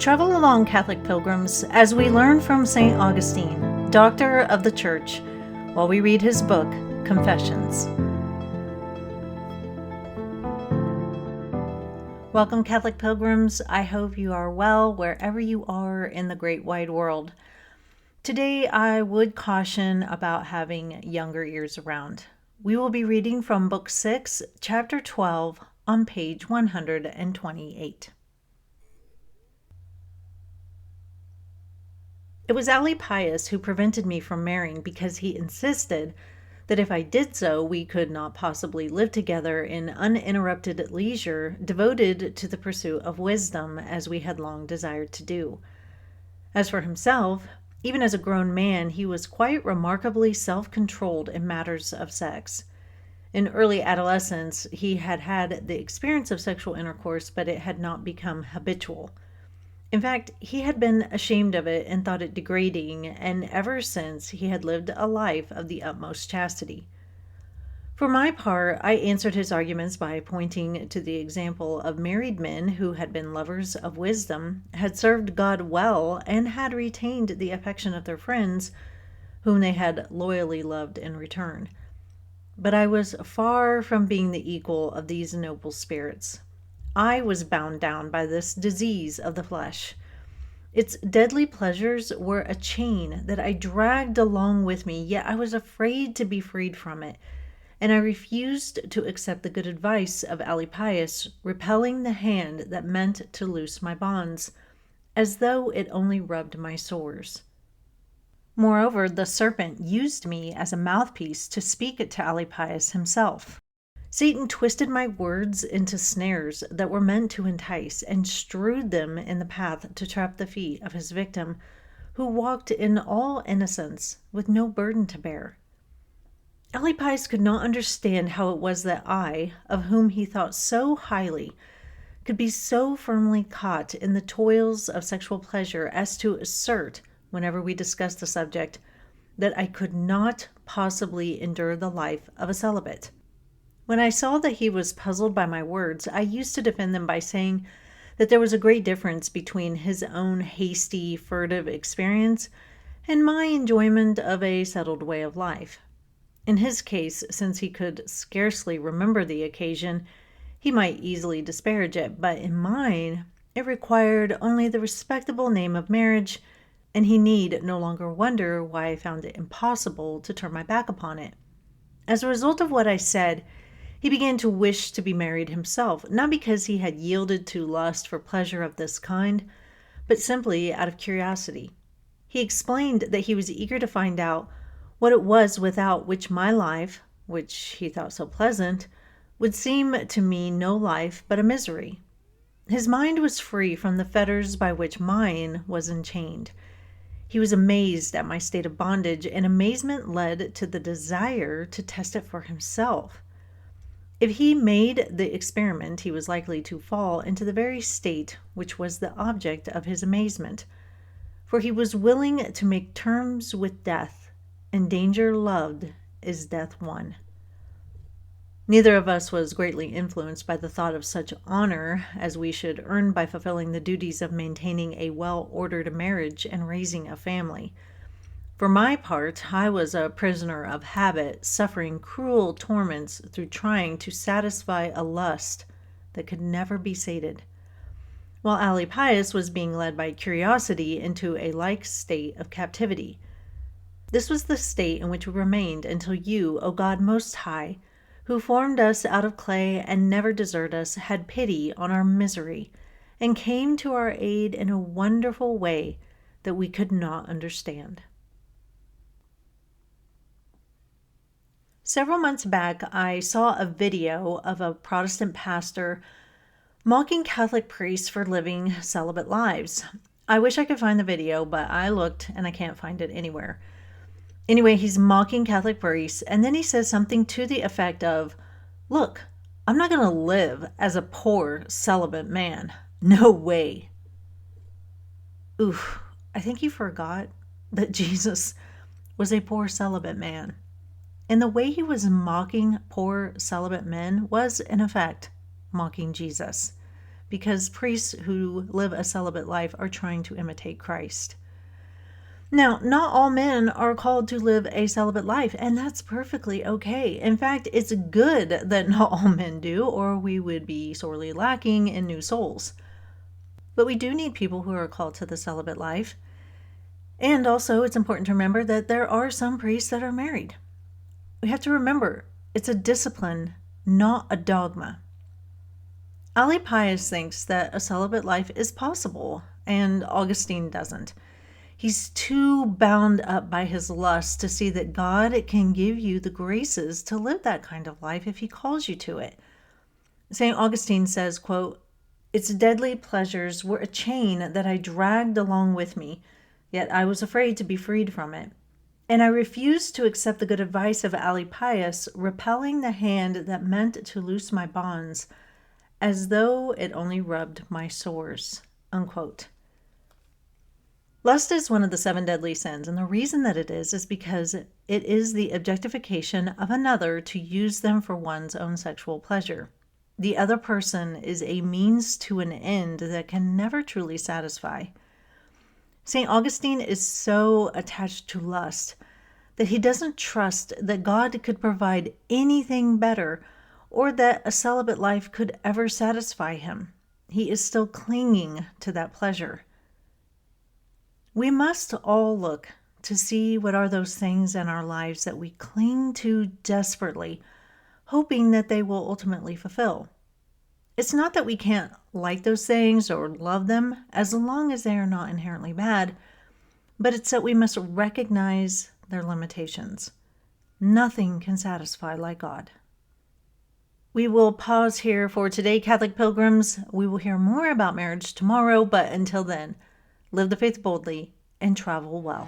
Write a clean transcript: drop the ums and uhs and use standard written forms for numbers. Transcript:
Travel along, Catholic pilgrims, as we learn from St. Augustine, Doctor of the Church, while we read his book, Confessions. Welcome, Catholic pilgrims. I hope you are well wherever you are in the great wide world. Today, I would caution about having younger ears around. We will be reading from Book 6, Chapter 12, on page 128. It was Ali Pius who prevented me from marrying because he insisted that if I did so, we could not possibly live together in uninterrupted leisure devoted to the pursuit of wisdom as we had long desired to do. As for himself, even as a grown man, he was quite remarkably self-controlled in matters of sex. In early adolescence, he had had the experience of sexual intercourse, but it had not become habitual. In fact, he had been ashamed of it and thought it degrading, and ever since he had lived a life of the utmost chastity. For my part, I answered his arguments by pointing to the example of married men who had been lovers of wisdom, had served God well, and had retained the affection of their friends, whom they had loyally loved in return. But I was far from being the equal of these noble spirits. I was bound down by this disease of the flesh. Its deadly pleasures were a chain that I dragged along with me, yet I was afraid to be freed from it, and I refused to accept the good advice of Ali Pius, repelling the hand that meant to loose my bonds, as though it only rubbed my sores. Moreover, the serpent used me as a mouthpiece to speak to Ali Pius himself. Satan twisted my words into snares that were meant to entice and strewed them in the path to trap the feet of his victim, who walked in all innocence with no burden to bear. Ali Pius could not understand how it was that I, of whom he thought so highly, could be so firmly caught in the toils of sexual pleasure as to assert, whenever we discussed the subject, that I could not possibly endure the life of a celibate. When I saw that he was puzzled by my words, I used to defend them by saying that there was a great difference between his own hasty, furtive experience and my enjoyment of a settled way of life. In his case, since he could scarcely remember the occasion, he might easily disparage it, but in mine, it required only the respectable name of marriage, and he need no longer wonder why I found it impossible to turn my back upon it. As a result of what I said, he began to wish to be married himself, not because he had yielded to lust for pleasure of this kind, but simply out of curiosity. He explained that he was eager to find out what it was without which my life, which he thought so pleasant, would seem to me no life but a misery. His mind was free from the fetters by which mine was enchained. He was amazed at my state of bondage, and amazement led to the desire to test it for himself. If he made the experiment, he was likely to fall into the very state which was the object of his amazement, for he was willing to make terms with death, and danger loved is death won. Neither of us was greatly influenced by the thought of such honor as we should earn by fulfilling the duties of maintaining a well-ordered marriage and raising a family. For my part, I was a prisoner of habit, suffering cruel torments through trying to satisfy a lust that could never be sated, while Ali Pius was being led by curiosity into a like state of captivity. This was the state in which we remained until you, O God Most High, who formed us out of clay and never desert us, had pity on our misery, and came to our aid in a wonderful way that we could not understand. Several months back, I saw a video of a Protestant pastor mocking Catholic priests for living celibate lives. I wish I could find the video, but I looked and I can't find it anywhere. Anyway, he's mocking Catholic priests, and then he says something to the effect of, "Look, I'm not going to live as a poor celibate man. No way." Oof, I think he forgot that Jesus was a poor celibate man. And the way he was mocking poor celibate men was, in effect, mocking Jesus, because priests who live a celibate life are trying to imitate Christ. Now, not all men are called to live a celibate life, and that's perfectly okay. In fact, it's good that not all men do, or we would be sorely lacking in new souls. But we do need people who are called to the celibate life. And also, it's important to remember that there are some priests that are married. We have to remember, it's a discipline, not a dogma. Ali Pius thinks that a celibate life is possible, and Augustine doesn't. He's too bound up by his lust to see that God can give you the graces to live that kind of life if he calls you to it. St. Augustine says, quote, "Its deadly pleasures were a chain that I dragged along with me, yet I was afraid to be freed from it. And I refused to accept the good advice of Ali Pius, repelling the hand that meant to loose my bonds, as though it only rubbed my sores." Unquote. Lust is one of the 7 deadly sins, and the reason that it is because it is the objectification of another to use them for one's own sexual pleasure. The other person is a means to an end that can never truly satisfy. St. Augustine is so attached to lust that he doesn't trust that God could provide anything better or that a celibate life could ever satisfy him. He is still clinging to that pleasure. We must all look to see what are those things in our lives that we cling to desperately, hoping that they will ultimately fulfill. It's not that we can't like those things or love them as long as they are not inherently bad, but it's that we must recognize their limitations. Nothing can satisfy like God. We will pause here for today, Catholic Pilgrims. We will hear more about marriage tomorrow, but until then, live the faith boldly and travel well.